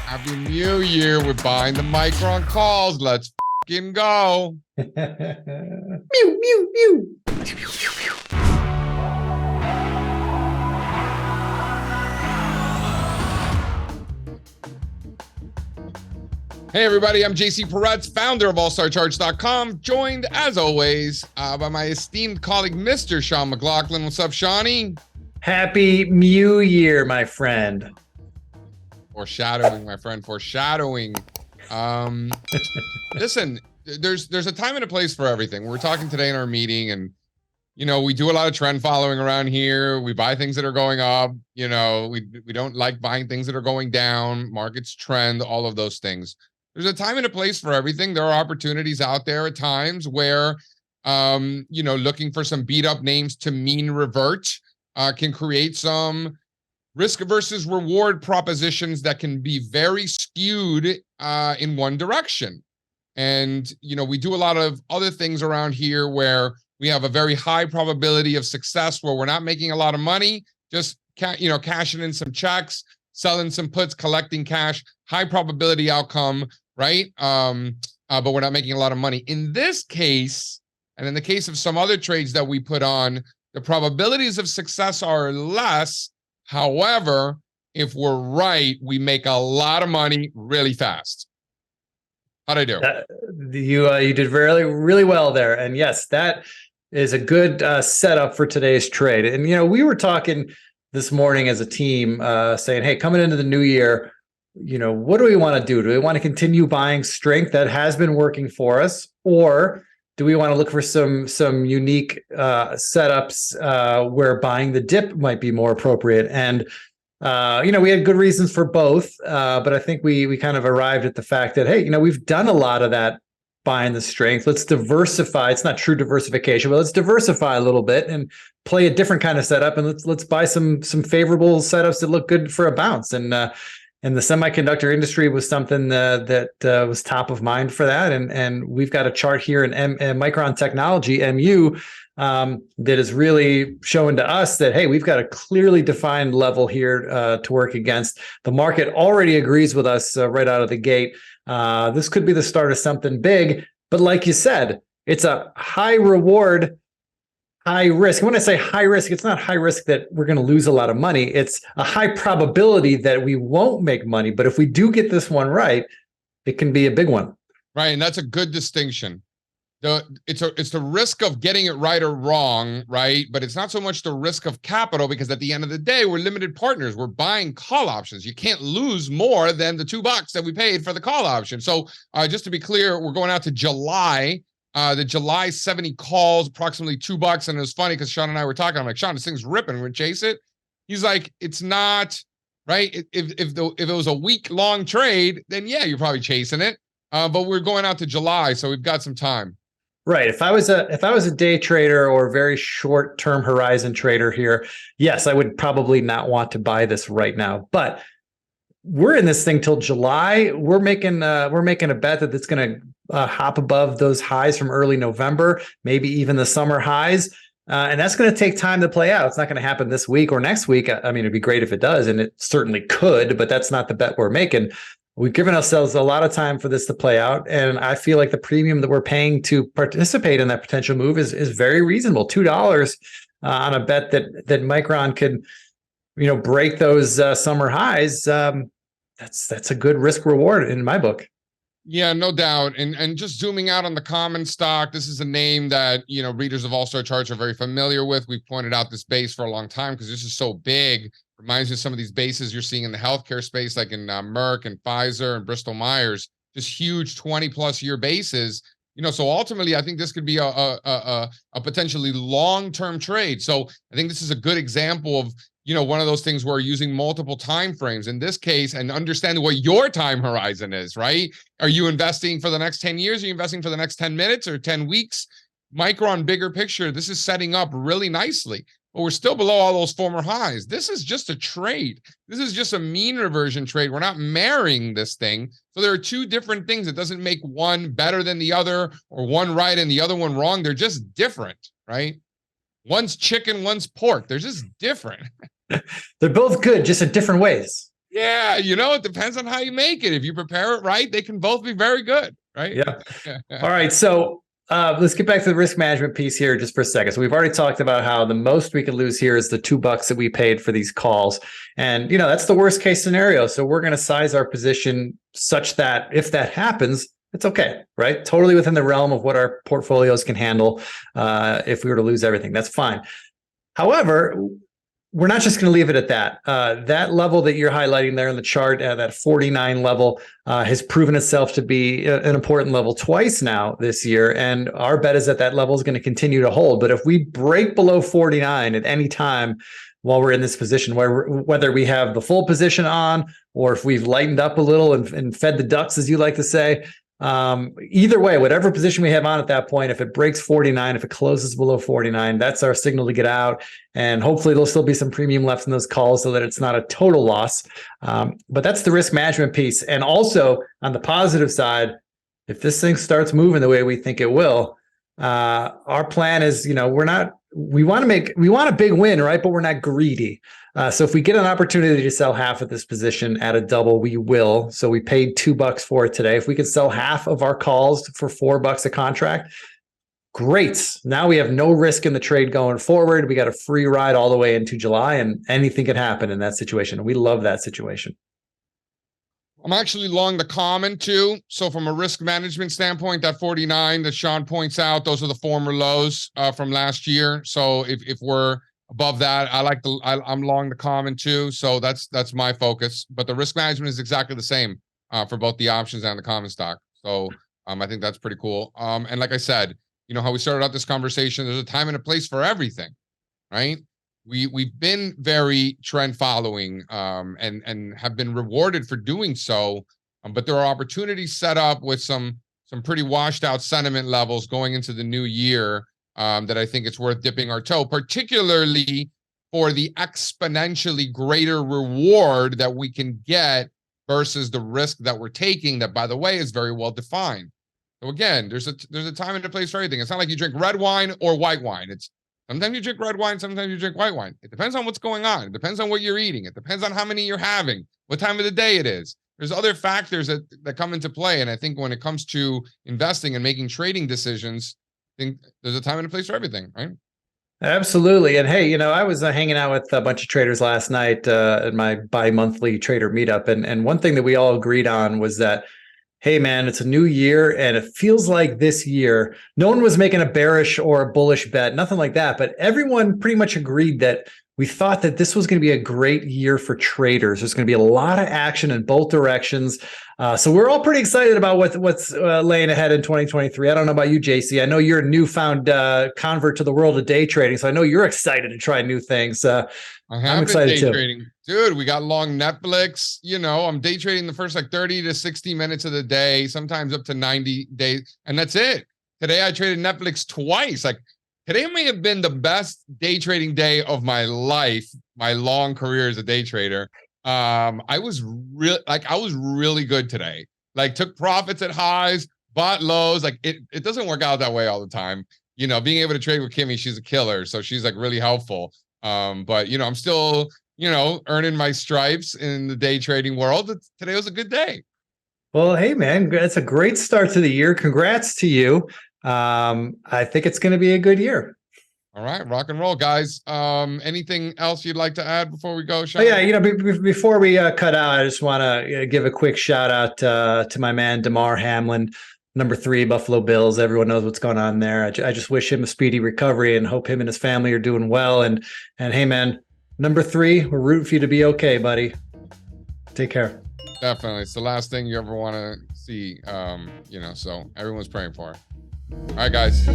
Happy New Year. We're buying the Micron calls. Let's fucking go. Mew, mew, mew. Hey, everybody. I'm JC Parets, founder of AllStarCharts.com, joined, as always, by my esteemed colleague, Mr. Sean McLaughlin. What's up, Shawnee? Happy New Year, my friend. Foreshadowing, my friend. Foreshadowing. Listen, there's a time and a place for everything. We're talking today in our meeting, and we do a lot of trend following around here. We buy things that are going up. We don't like buying things that are going down. Markets trend, all of those things. There's a time and a place for everything. There are opportunities out there at times where, looking for some beat up names to mean revert can create some risk versus reward propositions that can be very skewed in one direction. And, we do a lot of other things around here where we have a very high probability of success where we're not making a lot of money, just cashing in some checks, selling some puts, collecting cash, high probability outcome, right? But we're not making a lot of money. In this case, and in the case of some other trades that we put on, the probabilities of success are less. However, if we're right, we make a lot of money really fast. How'd I do? You did really, really well there. And yes, that is a good setup for today's trade. And, we were talking this morning as a team saying, hey, coming into the new year, what do we want to do? Do we want to continue buying strength that has been working for us? Or do we want to look for some unique setups where buying the dip might be more appropriate? And, we had good reasons for both, but I think we kind of arrived at the fact that, hey, we've done a lot of that buying the strength. Let's diversify. It's not true diversification, but let's diversify a little bit and play a different kind of setup. And let's buy some favorable setups that look good for a bounce. And the semiconductor industry was something that was top of mind for that. And we've got a chart here in Micron Technology, MU, that is really showing to us that, hey, we've got a clearly defined level here to work against. The market already agrees with us right out of the gate. This could be the start of something big. But like you said, it's a high reward, high risk. And when I say high risk, it's not high risk that we're going to lose a lot of money. It's a high probability that we won't make money. But if we do get this one right, it can be a big one. Right. And that's a good distinction. It's the risk of getting it right or wrong, right? But it's not so much the risk of capital, because at the end of the day, we're limited partners. We're buying call options. You can't lose more than the $2 that we paid for the call option. So just to be clear, we're going out to July. The July 70 calls, approximately $2. And it was funny because Sean and I were talking. I'm like, Sean, this thing's ripping. We're gonna chase it. He's like, it's not, right? If it was a week-long trade, then yeah, you're probably chasing it. But we're going out to July, so we've got some time. Right. If I was a day trader or very short-term horizon trader here, yes, I would probably not want to buy this right now. But we're in this thing till July. We're making a bet that it's going to hop above those highs from early November, maybe even the summer highs. And that's going to take time to play out. It's not going to happen this week or next week. I mean, it'd be great if it does, and it certainly could, but that's not the bet we're making. We've given ourselves a lot of time for this to play out, and I feel like the premium that we're paying to participate in that potential move is very reasonable. $2 on a bet that Micron could, break those summer highs. That's a good risk reward in my book. Yeah, no doubt. And just zooming out on the common stock, this is a name that, readers of All-Star Charts are very familiar with. We've pointed out this base for a long time because this is so big. Reminds me of some of these bases you're seeing in the healthcare space, like in Merck and Pfizer and Bristol Myers, just huge 20+ year bases. So ultimately, I think this could be a potentially long-term trade. So I think this is a good example of, one of those things where using multiple time frames in this case and understanding what your time horizon is, right? Are you investing for the next 10 years? Are you investing for the next 10 minutes or 10 weeks? Micron, bigger picture, this is setting up really nicely. But we're still below all those former highs. This is just a trade. This is just a mean reversion trade. We're not marrying this thing. So there are two different things. It doesn't make one better than the other or one right and the other one wrong. They're just different, right? One's chicken, one's pork. They're just different. They're both good, just in different ways. Yeah, it depends on how you make it. If you prepare it right, they can both be very good, right? Yeah. All right. So let's get back to the risk management piece here just for a second. So we've already talked about how the most we could lose here is the $2 that we paid for these calls. And, that's the worst case scenario. So we're going to size our position such that if that happens, it's okay, right? Totally within the realm of what our portfolios can handle. If we were to lose everything, that's fine. However, we're not just going to leave it at that. That level that you're highlighting there in the chart, that 49 level, has proven itself to be an important level twice now this year. And our bet is that level is going to continue to hold. But if we break below 49 at any time while we're in this position, whether we have the full position on or if we've lightened up a little and fed the ducks, as you like to say, either way, whatever position we have on at that point, if it breaks 49, if it closes below 49, that's our signal to get out. And hopefully there'll still be some premium left in those calls so that it's not a total loss. But that's the risk management piece. And also on the positive side, if this thing starts moving the way we think it will, our plan is, we want a big win, right? But we're not greedy. So if we get an opportunity to sell half of this position at a double, we will. So we paid $2 for it today. If we could sell half of our calls for $4 a contract, great. Now we have no risk in the trade going forward. We got a free ride all the way into July, and anything can happen in that situation. We love that situation. I'm actually long the common too. So from a risk management standpoint, that 49 that Sean points out, those are the former lows from last year. So if we're above that, I'm long the common too. So that's my focus. But the risk management is exactly the same for both the options and the common stock. So I think that's pretty cool. And like I said, how we started out this conversation, there's a time and a place for everything, right? We've been very trend following and have been rewarded for doing so. But there are opportunities set up with some pretty washed out sentiment levels going into the new year that I think it's worth dipping our toe, particularly for the exponentially greater reward that we can get versus the risk that we're taking, that, by the way, is very well defined. So again, there's a time and a place for everything. It's not like you drink red wine or white wine. It's sometimes you drink red wine, sometimes you drink white wine. It depends on what's going on. It depends on what you're eating. It depends on how many you're having, what time of the day it is. There's other factors that come into play. And I think when it comes to investing and making trading decisions, I think there's a time and a place for everything, right? Absolutely. And hey, I was hanging out with a bunch of traders last night at my bi-monthly trader meetup. And one thing that we all agreed on was that, hey, man, it's a new year. And it feels like this year, no one was making a bearish or a bullish bet, nothing like that. But everyone pretty much agreed that we thought that this was going to be a great year for traders. There's going to be a lot of action in both directions. So we're all pretty excited about what's laying ahead in 2023. I don't know about you, JC. I know you're a newfound convert to the world of day trading. So I know you're excited to try new things. I'm excited day too. Trading. Dude, we got long Netflix. I'm day trading the first 30 to 60 minutes of the day, sometimes up to 90 days. And that's it. Today I traded Netflix twice. Today may have been the best day trading day of my life, my long career as a day trader. I was really good today. Took profits at highs, bought lows. It doesn't work out that way all the time. Being able to trade with Kimmy, she's a killer. So she's really helpful. But I'm still, earning my stripes in the day trading world. Today was a good day. Well, hey man, that's a great start to the year. Congrats to you. I think it's going to be a good year. All right, rock and roll, guys. Anything else you'd like to add before we go, Sean? Oh, yeah, before we cut out, I just want to give a quick shout out to my man Damar Hamlin, number 3 Buffalo Bills. Everyone knows what's going on there. I just wish him a speedy recovery and hope him and his family are doing well. And hey, man, number 3, we're rooting for you to be okay, buddy. Take care. Definitely, it's the last thing you ever want to see. So everyone's praying for it. All right, guys.